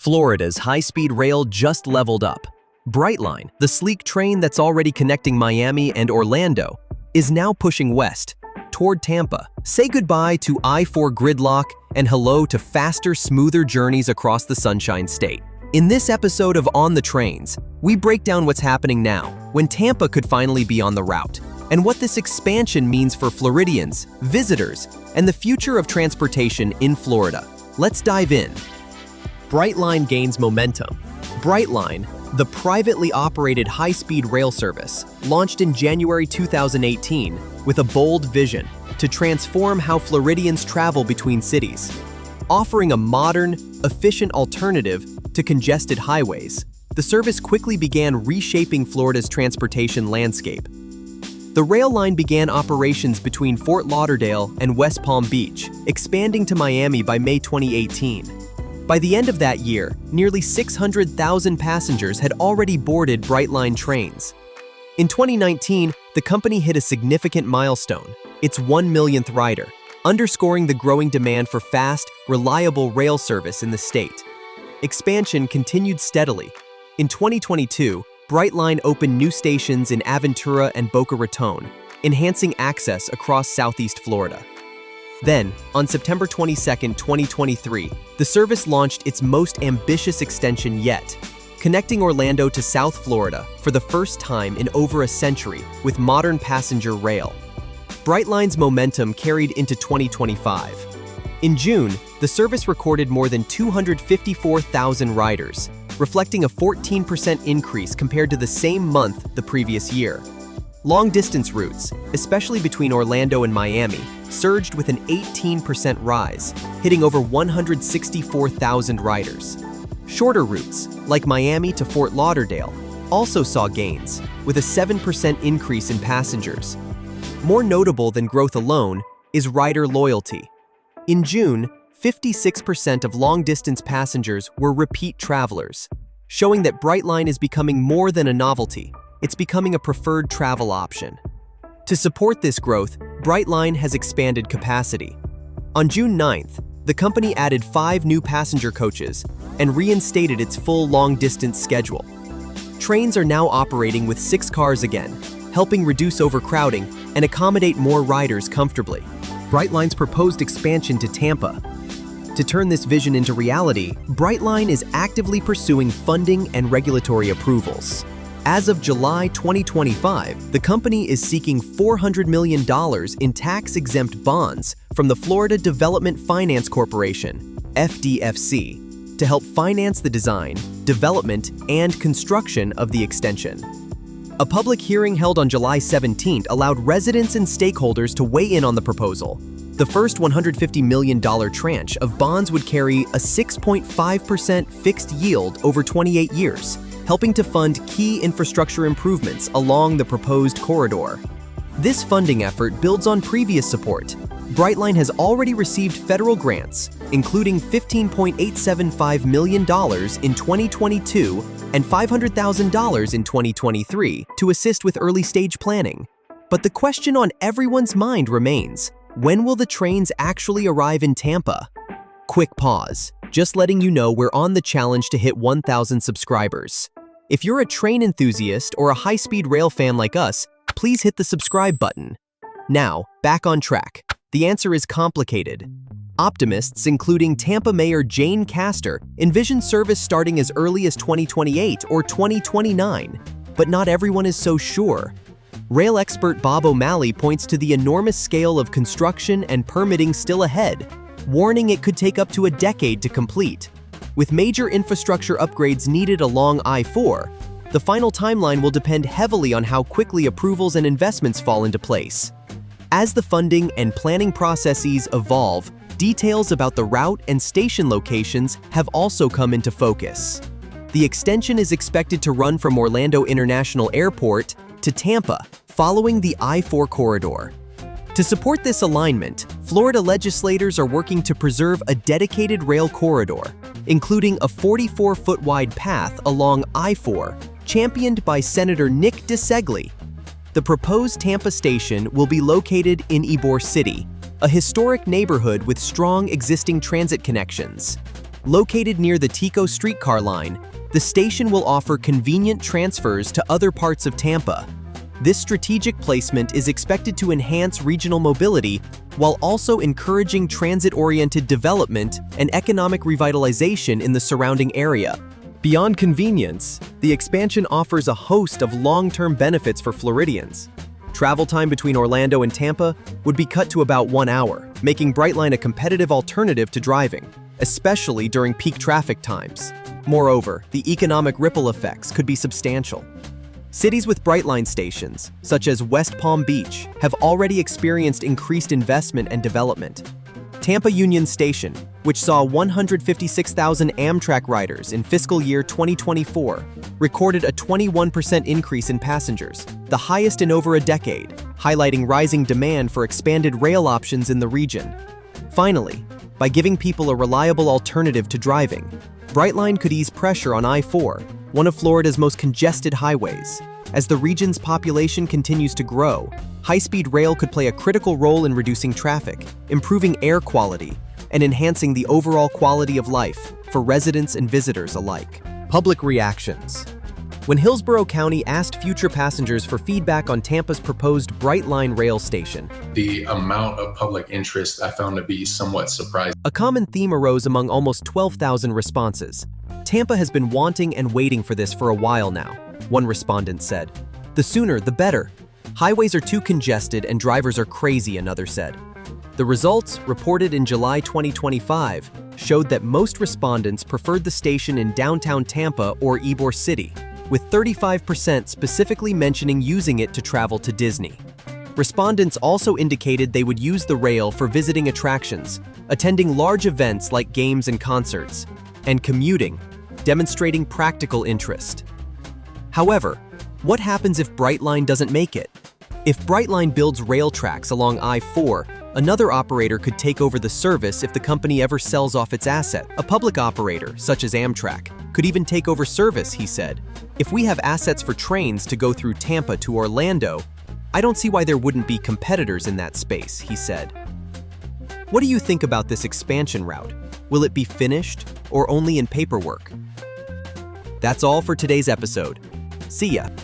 Florida's high-speed rail just leveled up. Brightline, the sleek train that's already connecting Miami and Orlando, is now pushing west, toward Tampa. Say goodbye to I-4 gridlock and hello to faster, smoother journeys across the Sunshine State. In this episode of On the Trains, we break down what's happening now, when Tampa could finally be on the route, and what this expansion means for Floridians, visitors, and the future of transportation in Florida. Let's dive in. Brightline gains momentum. Brightline, the privately operated high-speed rail service, launched in January 2018 with a bold vision to transform how Floridians travel between cities. Offering a modern, efficient alternative to congested highways, the service quickly began reshaping Florida's transportation landscape. The rail line began operations between Fort Lauderdale and West Palm Beach, expanding to Miami by May 2018. By the end of that year, nearly 600,000 passengers had already boarded Brightline trains. In 2019, the company hit a significant milestone, its 1 millionth rider, underscoring the growing demand for fast, reliable rail service in the state. Expansion continued steadily. In 2022, Brightline opened new stations in Aventura and Boca Raton, enhancing access across Southeast Florida. Then, on September 22, 2023, the service launched its most ambitious extension yet, connecting Orlando to South Florida for the first time in over a century with modern passenger rail. Brightline's momentum carried into 2025. In June, the service recorded more than 254,000 riders, reflecting a 14% increase compared to the same month the previous year. Long-distance routes, especially between Orlando and Miami, surged with an 18% rise, hitting over 164,000 riders. Shorter routes, like Miami to Fort Lauderdale, also saw gains, with a 7% increase in passengers. More notable than growth alone is rider loyalty. In June, 56% of long-distance passengers were repeat travelers, showing that Brightline is becoming more than a novelty. It's becoming a preferred travel option. To support this growth, Brightline has expanded capacity. On June 9th, the company added 5 new passenger coaches and reinstated its full long-distance schedule. Trains are now operating with 6 cars again, helping reduce overcrowding and accommodate more riders comfortably. Brightline's proposed expansion to Tampa. To turn this vision into reality, Brightline is actively pursuing funding and regulatory approvals. As of July 2025, the company is seeking $400 million in tax-exempt bonds from the Florida Development Finance Corporation, FDFC, to help finance the design, development, and construction of the extension. A public hearing held on July 17th allowed residents and stakeholders to weigh in on the proposal. The first $150 million tranche of bonds would carry a 6.5% fixed yield over 28 years, helping to fund key infrastructure improvements along the proposed corridor. This funding effort builds on previous support. Brightline has already received federal grants, including $15.875 million in 2022 and $500,000 in 2023 to assist with early-stage planning. But the question on everyone's mind remains, when will the trains actually arrive in Tampa? Quick pause. Just letting you know we're on the challenge to hit 1,000 subscribers. If you're a train enthusiast or a high-speed rail fan like us, please hit the subscribe button. Now, back on track. The answer is complicated. Optimists, including Tampa Mayor Jane Castor, envision service starting as early as 2028 or 2029, but not everyone is so sure. Rail expert Bob O'Malley points to the enormous scale of construction and permitting still ahead, warning it could take up to a decade to complete. With major infrastructure upgrades needed along I-4, the final timeline will depend heavily on how quickly approvals and investments fall into place. As the funding and planning processes evolve, details about the route and station locations have also come into focus. The extension is expected to run from Orlando International Airport to Tampa, following the I-4 corridor. To support this alignment, Florida legislators are working to preserve a dedicated rail corridor, including a 44-foot wide path along I-4, championed by Senator Nick DeSegli. The proposed Tampa station will be located in Ybor City, a historic neighborhood with strong existing transit connections. Located near the Tico streetcar line, the station will offer convenient transfers to other parts of Tampa. This strategic placement is expected to enhance regional mobility while also encouraging transit-oriented development and economic revitalization in the surrounding area. Beyond convenience, the expansion offers a host of long-term benefits for Floridians. Travel time between Orlando and Tampa would be cut to about 1 hour, making Brightline a competitive alternative to driving, especially during peak traffic times. Moreover, the economic ripple effects could be substantial. Cities with Brightline stations, such as West Palm Beach, have already experienced increased investment and development. Tampa Union Station, which saw 156,000 Amtrak riders in fiscal year 2024, recorded a 21% increase in passengers, the highest in over a decade, highlighting rising demand for expanded rail options in the region. Finally, by giving people a reliable alternative to driving, Brightline could ease pressure on I-4, one of Florida's most congested highways. As the region's population continues to grow, high-speed rail could play a critical role in reducing traffic, improving air quality, and enhancing the overall quality of life for residents and visitors alike. Public reactions. When Hillsborough County asked future passengers for feedback on Tampa's proposed Brightline rail station, the amount of public interest I found to be somewhat surprising. A common theme arose among almost 12,000 responses. Tampa has been wanting and waiting for this for a while now, one respondent said. The sooner, the better. Highways are too congested and drivers are crazy, another said. The results, reported in July 2025, showed that most respondents preferred the station in downtown Tampa or Ybor City, with 35% specifically mentioning using it to travel to Disney. Respondents also indicated they would use the rail for visiting attractions, attending large events like games and concerts, and commuting, demonstrating practical interest. However, what happens if Brightline doesn't make it? If Brightline builds rail tracks along I-4, another operator could take over the service if the company ever sells off its asset. A public operator, such as Amtrak, could even take over service, he said. If we have assets for trains to go through Tampa to Orlando, I don't see why there wouldn't be competitors in that space, he said. What do you think about this expansion route? Will it be finished or only in paperwork? That's all for today's episode. See ya.